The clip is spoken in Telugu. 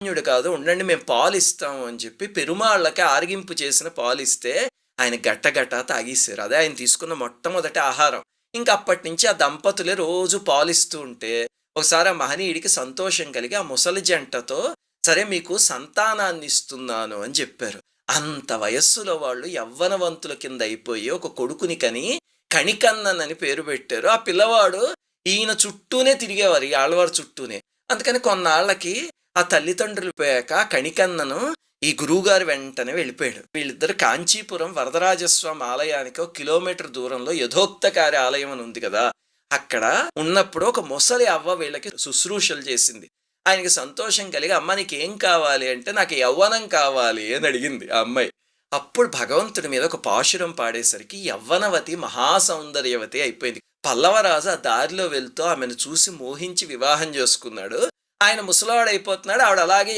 సామాన్యుడు కాదు, ఉండండి మేము పాలిస్తాము అని చెప్పి పెరుమాళ్ళకి ఆరగింపు చేసిన పాలిస్తే ఆయన గట్టగట్టా తాగేశారు. అదే ఆయన తీసుకున్న మొట్టమొదటి ఆహారం. ఇంక అప్పటినుంచి ఆ దంపతులే రోజు పాలిస్తూ ఉంటే, ఒకసారి ఆ మహనీయుడికి సంతోషం కలిగి ఆ ముసలి జంటతో సరే మీకు సంతానాన్నిస్తున్నాను అని చెప్పారు. అంత వయస్సులో వాళ్ళు యవ్వనవంతుల కింద అయిపోయి ఒక కొడుకుని కని కణికన్నన్ అని పేరు పెట్టారు. ఆ పిల్లవాడు ఈయన చుట్టూనే తిరిగేవారు. ఈ ఆళ్ళవారి చుట్టూనే. అందుకని కొన్నాళ్ళకి ఆ తల్లిదండ్రులు పోయాక కణికన్నను ఈ గురువుగారి వెంటనే వెళ్ళిపోయాడు. వీళ్ళిద్దరు కాంచీపురం వరదరాజస్వామి ఆలయానికి ఒక కిలోమీటర్ దూరంలో యథోక్తకారి ఆలయం అని ఉంది కదా! అక్కడ ఉన్నప్పుడు ఒక ముసలి అవ్వ వీళ్ళకి శుశ్రూషలు చేసింది. ఆయనకి సంతోషం కలిగి, "అమ్మ నీకేం కావాలి?" అంటే, "నాకు యవ్వనం కావాలి" అని అడిగింది ఆ అమ్మాయి. అప్పుడు భగవంతుడి మీద ఒక పాశురం పాడేసరికి యవ్వనవతి మహాసౌందర్యవతి అయిపోయింది. పల్లవరాజు ఆ దారిలో వెళ్తూ ఆమెను చూసి మోహించి వివాహం చేసుకున్నాడు. ఆయన ముసలివాడైపోతున్నాడు. ఆవిడ అలాగే